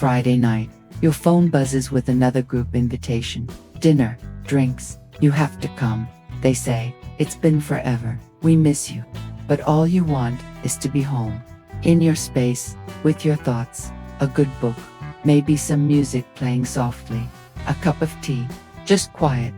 Friday night. Your phone buzzes with another group invitation. Dinner, drinks, you have to come. They say, it's been forever, we miss you. But all you want is to be home. In your space, with your thoughts, a good book, maybe some music playing softly, a cup of tea, just quiet.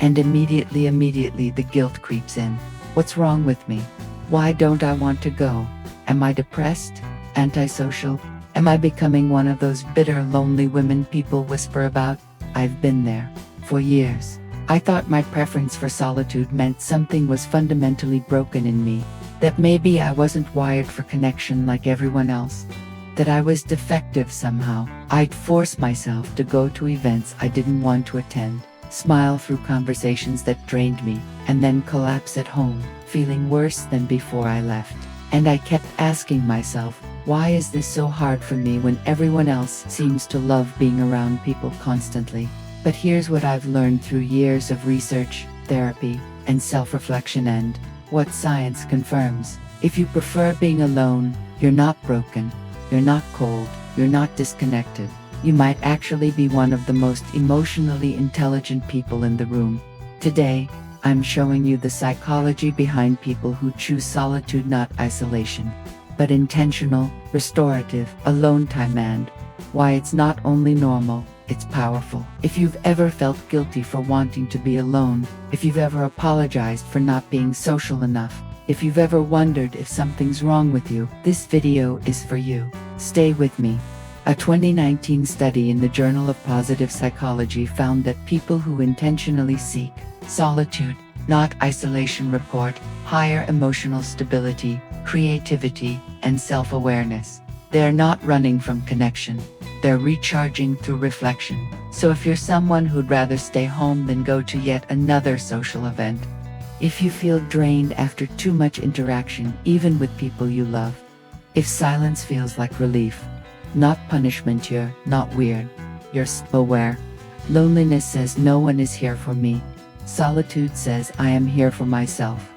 And immediately the guilt creeps in. What's wrong with me? Why don't I want to go? Am I depressed? Antisocial? Am I becoming one of those bitter, lonely women people whisper about? I've been there. For years. I thought my preference for solitude meant something was fundamentally broken in me. That maybe I wasn't wired for connection like everyone else. That I was defective somehow. I'd force myself to go to events I didn't want to attend, smile through conversations that drained me, and then collapse at home, feeling worse than before I left. And I kept asking myself, why is this so hard for me when everyone else seems to love being around people constantly? But here's what I've learned through years of research, therapy, and self-reflection, and what science confirms. If you prefer being alone, you're not broken, you're not cold, you're not disconnected. You might actually be one of the most emotionally intelligent people in the room. Today, I'm showing you the psychology behind people who choose solitude, not isolation, but intentional, restorative, alone time, and why it's not only normal, it's powerful. If you've ever felt guilty for wanting to be alone, if you've ever apologized for not being social enough, if you've ever wondered if something's wrong with you, this video is for you. Stay with me. A 2019 study in the Journal of Positive Psychology found that people who intentionally seek solitude, not isolation, report higher emotional stability, creativity, and self-awareness. They're not running from connection. They're recharging through reflection. So if you're someone who'd rather stay home than go to yet another social event, if you feel drained after too much interaction, even with people you love, if silence feels like relief, not punishment, you're not weird, you're aware. Loneliness says no one is here for me. Solitude says I am here for myself.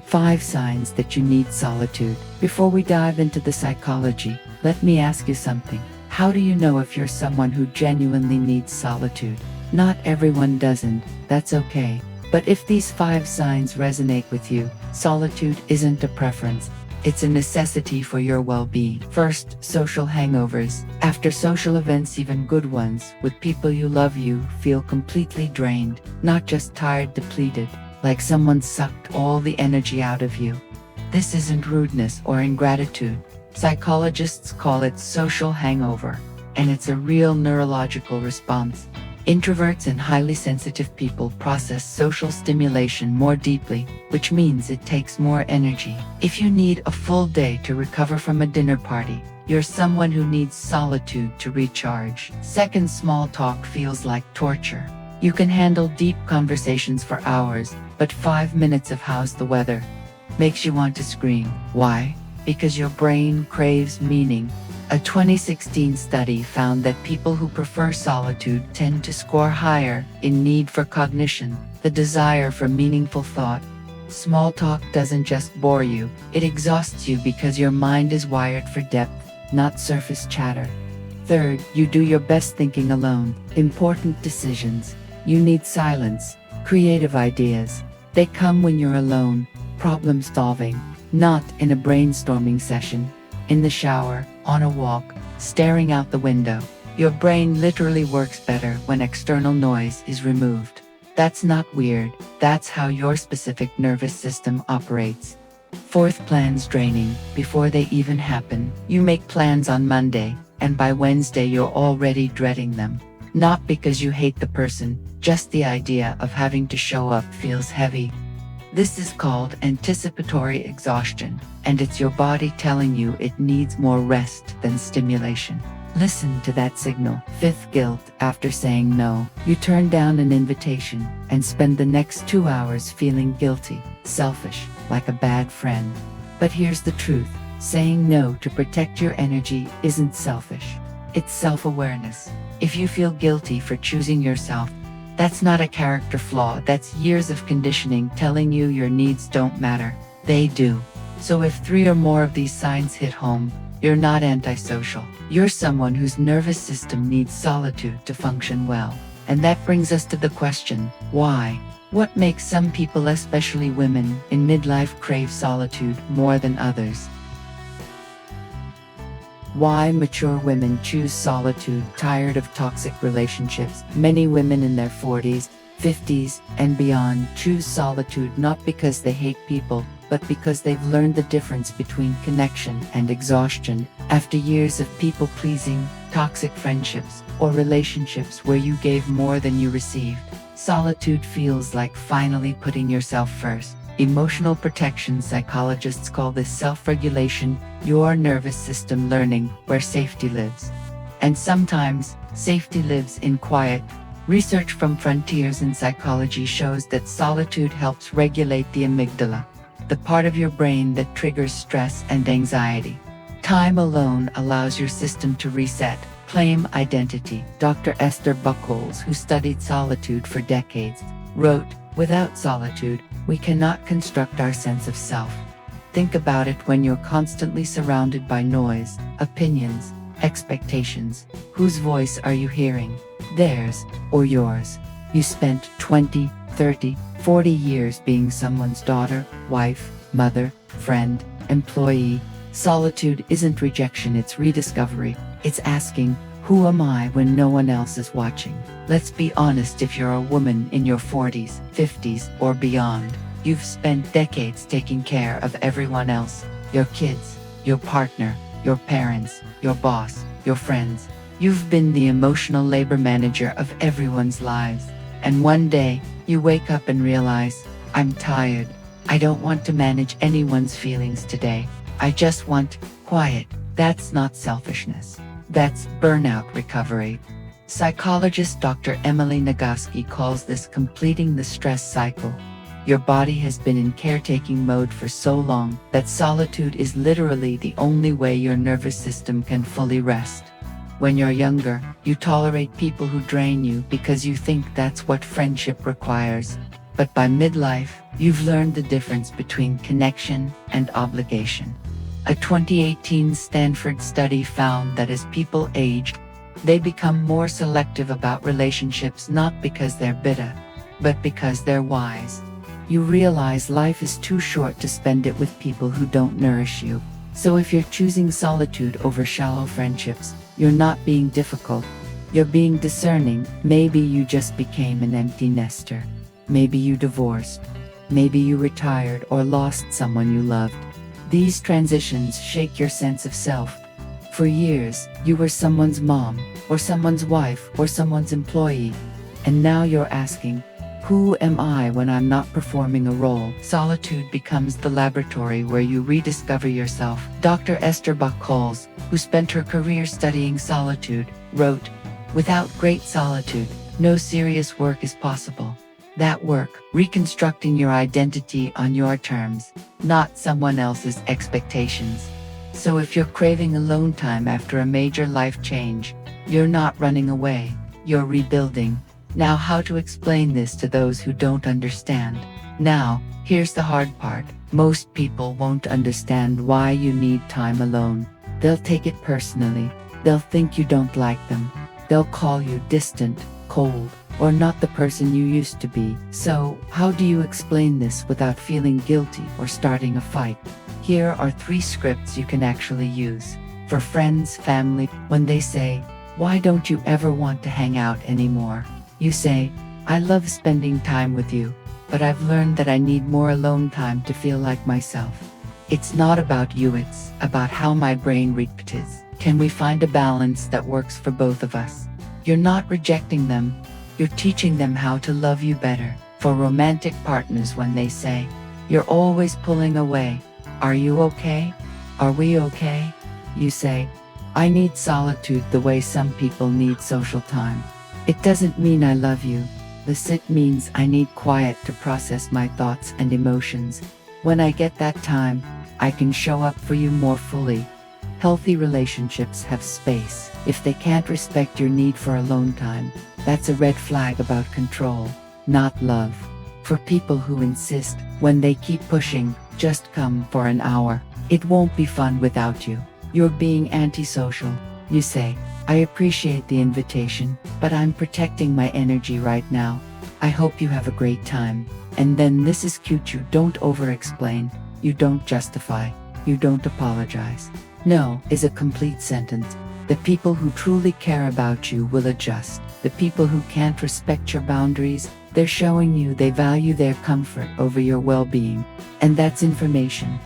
5 signs that you need solitude. Before we dive into the psychology, let me ask you something. How do you know if you're someone who genuinely needs solitude? Not everyone doesn't, that's okay. But if these 5 signs resonate with you, solitude isn't a preference. It's a necessity for your well-being. First, social hangovers. After social events, even good ones, with people you love, you feel completely drained, not just tired, depleted, like someone sucked all the energy out of you. This isn't rudeness or ingratitude. Psychologists call it social hangover, and it's a real neurological response. Introverts and highly sensitive people process social stimulation more deeply, which means it takes more energy. If you need a full day to recover from a dinner party, you're someone who needs solitude to recharge. Second, small talk feels like torture. You can handle deep conversations for hours, but 5 minutes of "how's the weather" makes you want to scream. Why? Because your brain craves meaning. A 2016 study found that people who prefer solitude tend to score higher in need for cognition, the desire for meaningful thought. Small talk doesn't just bore you, it exhausts you because your mind is wired for depth, not surface chatter. Third, you do your best thinking alone. Important decisions. You need silence. Creative ideas. They come when you're alone. Problem solving. Not in a brainstorming session. In the shower, on a walk, staring out the window. Your brain literally works better when external noise is removed. That's not weird, that's how your specific nervous system operates. Fourth, plans draining before they even happen. You make plans on Monday, and by Wednesday you're already dreading them. Not because you hate the person, just the idea of having to show up feels heavy. This is called anticipatory exhaustion, and it's your body telling you it needs more rest than stimulation. Listen to that signal. Fifth, guilt. After saying no, you turn down an invitation and spend the next 2 hours feeling guilty, selfish, like a bad friend. But here's the truth. Saying no to protect your energy isn't selfish. It's self-awareness. If you feel guilty for choosing yourself, that's not a character flaw, that's years of conditioning telling you your needs don't matter. They do. So if 3 or more of these signs hit home, You're not antisocial. You're someone whose nervous system needs solitude to function well. And that brings us to the question, why? What makes some people, especially women, in midlife crave solitude more than others? Why mature women choose solitude, tired of toxic relationships. Many women in their 40s, 50s, and beyond choose solitude not because they hate people, but because they've learned the difference between connection and exhaustion. After years of people-pleasing, toxic friendships, or relationships where you gave more than you received, solitude feels like finally putting yourself first. Emotional protection psychologists call this self-regulation, your nervous system learning where safety lives. And sometimes, safety lives in quiet. Research from Frontiers in Psychology shows that solitude helps regulate the amygdala, the part of your brain that triggers stress and anxiety. Time alone allows your system to reset, claim identity. Dr. Esther Buchholz, who studied solitude for decades, wrote, "Without solitude, we cannot construct our sense of self." Think about it when you're constantly surrounded by noise, opinions, expectations. Whose voice are you hearing? Theirs or yours? You spent 20, 30, 40 years being someone's daughter, wife, mother, friend, employee. Solitude isn't rejection, it's rediscovery. It's asking, who am I when no one else is watching? Let's be honest, if you're a woman in your 40s, 50s, or beyond, you've spent decades taking care of everyone else. Your kids, your partner, your parents, your boss, your friends. You've been the emotional labor manager of everyone's lives. And one day, you wake up and realize, I'm tired. I don't want to manage anyone's feelings today. I just want quiet. That's not selfishness. That's burnout recovery. Psychologist Dr. Emily Nagoski calls this completing the stress cycle. Your body has been in caretaking mode for so long that solitude is literally the only way your nervous system can fully rest. When you're younger, you tolerate people who drain you because you think that's what friendship requires. But by midlife, you've learned the difference between connection and obligation. A 2018 Stanford study found that as people aged, they become more selective about relationships, not because they're bitter, but because they're wise. You realize life is too short to spend it with people who don't nourish you. So if you're choosing solitude over shallow friendships, you're not being difficult. You're being discerning. Maybe you just became an empty nester. Maybe you divorced. Maybe you retired or lost someone you loved. These transitions shake your sense of self. For years, you were someone's mom, or someone's wife, or someone's employee. And now you're asking, who am I when I'm not performing a role? Solitude becomes the laboratory where you rediscover yourself. Dr. Esther Buchholz, who spent her career studying solitude, wrote, "Without great solitude, no serious work is possible. That work, reconstructing your identity on your terms, not someone else's expectations." So if you're craving alone time after a major life change, you're not running away, you're rebuilding. Now, how to explain this to those who don't understand? Now, here's the hard part. Most people won't understand why you need time alone. They'll take it personally. They'll think you don't like them. They'll call you distant, cold, or not the person you used to be. So, how do you explain this without feeling guilty or starting a fight? Here are 3 scripts you can actually use. For friends, family, when they say, "Why don't you ever want to hang out anymore?" You say, "I love spending time with you, but I've learned that I need more alone time to feel like myself." It's not about you, it's about how my brain reacts. Can we find a balance that works for both of us? You're not rejecting them. You're teaching them how to love you better. For romantic partners, when they say, "You're always pulling away. Are you okay? Are we okay?" You say, "I need solitude the way some people need social time. It doesn't mean I love you. The sit means I need quiet to process my thoughts and emotions. When I get that time, I can show up for you more fully." Healthy relationships have space. If they can't respect your need for alone time, that's a red flag about control, not love. For people who insist, when they keep pushing, "Just come for an hour," it won't be fun without you. You're being antisocial. You say, I appreciate the invitation, but I'm protecting my energy right now. I hope you have a great time. And then this is cute. You don't over-explain. You don't justify. You don't apologize. No is a complete sentence. The people who truly care about you will adjust. The people who can't respect your boundaries, they're showing you they value their comfort over your well-being. And that's information.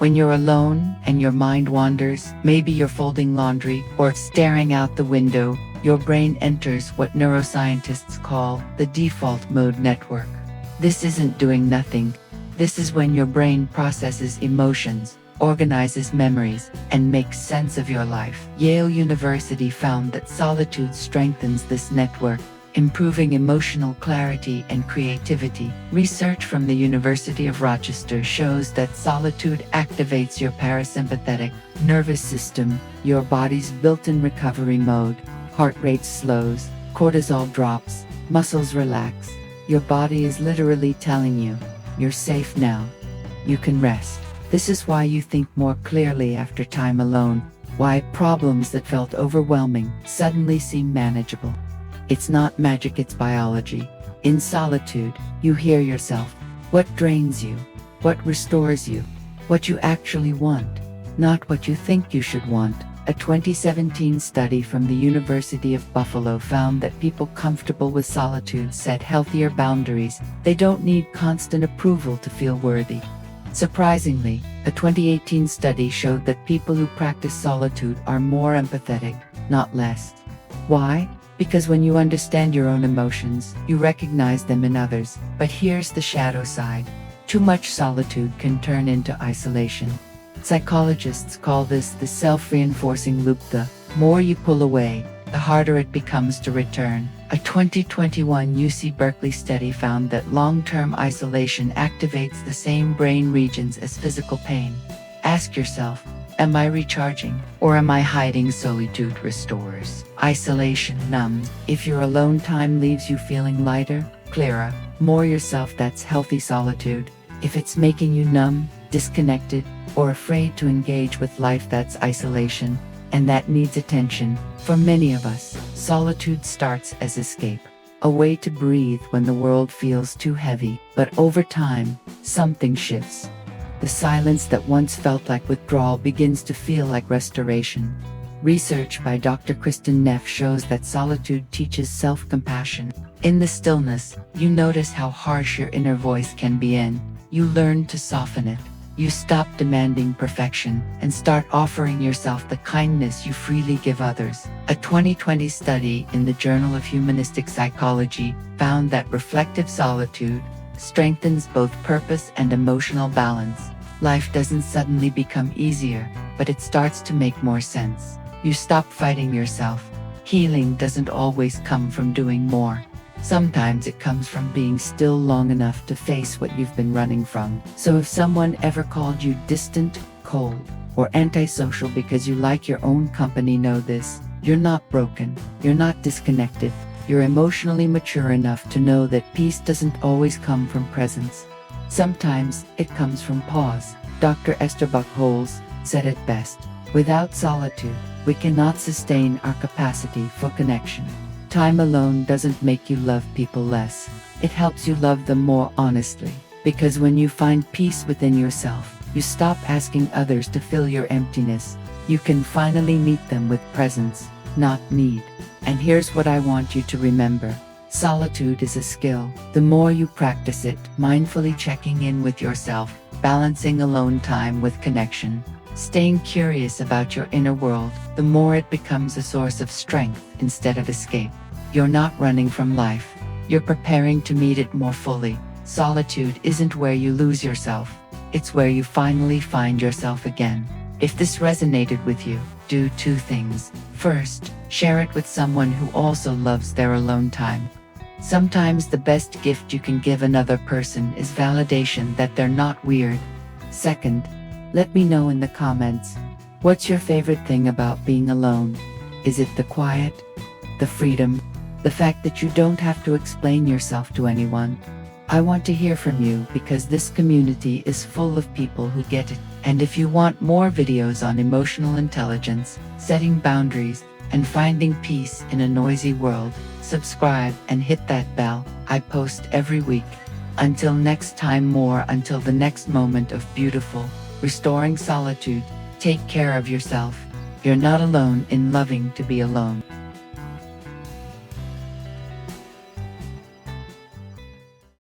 When you're alone and your mind wanders, maybe you're folding laundry or staring out the window, your brain enters what neuroscientists call the default mode network. This isn't doing nothing. This is when your brain processes emotions, organizes memories, and makes sense of your life. Yale University found that solitude strengthens this network, improving emotional clarity and creativity. Research from the University of Rochester shows that solitude activates your parasympathetic nervous system, your body's built-in recovery mode. Heart rate slows, cortisol drops, muscles relax. Your body is literally telling you, you're safe now. You can rest. This is why you think more clearly after time alone, why problems that felt overwhelming suddenly seem manageable. It's not magic, it's biology. In solitude, you hear yourself. What drains you? What restores you? What you actually want, not what you think you should want. A 2017 study from the University of Buffalo found that people comfortable with solitude set healthier boundaries. They don't need constant approval to feel worthy. Surprisingly, a 2018 study showed that people who practice solitude are more empathetic, not less. Why? Because when you understand your own emotions, you recognize them in others. But here's the shadow side. Too much solitude can turn into isolation. Psychologists call this the self-reinforcing loop. The more you pull away, the harder it becomes to return. A 2021 UC Berkeley study found that long-term isolation activates the same brain regions as physical pain. Ask yourself, am I recharging, or am I hiding? Solitude restores. Isolation numbs. If your alone time leaves you feeling lighter, clearer, more yourself, that's healthy solitude. If it's making you numb, disconnected, or afraid to engage with life, that's isolation, and that needs attention. For many of us, solitude starts as escape, a way to breathe when the world feels too heavy. But over time, something shifts. The silence that once felt like withdrawal begins to feel like restoration. Research by Dr. Kristen Neff shows that solitude teaches self-compassion. In the stillness, you notice how harsh your inner voice can be, and you learn to soften it. You stop demanding perfection and start offering yourself the kindness you freely give others. A 2020 study in the Journal of Humanistic Psychology found that reflective solitude strengthens both purpose and emotional balance. Life doesn't suddenly become easier, but it starts to make more sense. You stop fighting yourself. Healing doesn't always come from doing more. Sometimes it comes from being still long enough to face what you've been running from. So if someone ever called you distant, cold, or antisocial because you like your own company, know this: you're not broken, you're not disconnected, you're emotionally mature enough to know that peace doesn't always come from presence. Sometimes it comes from pause. Dr. Esther Buchholz said it best: without solitude, we cannot sustain our capacity for connection. Time alone doesn't make you love people less. It helps you love them more honestly. Because when you find peace within yourself, you stop asking others to fill your emptiness. You can finally meet them with presence, not need. And here's what I want you to remember. Solitude is a skill. The more you practice it, mindfully checking in with yourself, balancing alone time with connection, staying curious about your inner world, the more it becomes a source of strength instead of escape. You're not running from life. You're preparing to meet it more fully. Solitude isn't where you lose yourself. It's where you finally find yourself again. If this resonated with you, do two things. First, share it with someone who also loves their alone time. Sometimes the best gift you can give another person is validation that they're not weird. Second, let me know in the comments, what's your favorite thing about being alone? Is it the quiet? The freedom? The fact that you don't have to explain yourself to anyone? I want to hear from you because this community is full of people who get it. And if you want more videos on emotional intelligence, setting boundaries, and finding peace in a noisy world, subscribe and hit that bell. I post every week. Until next time, until the next moment of beautiful, restoring solitude, take care of yourself. You're not alone in loving to be alone.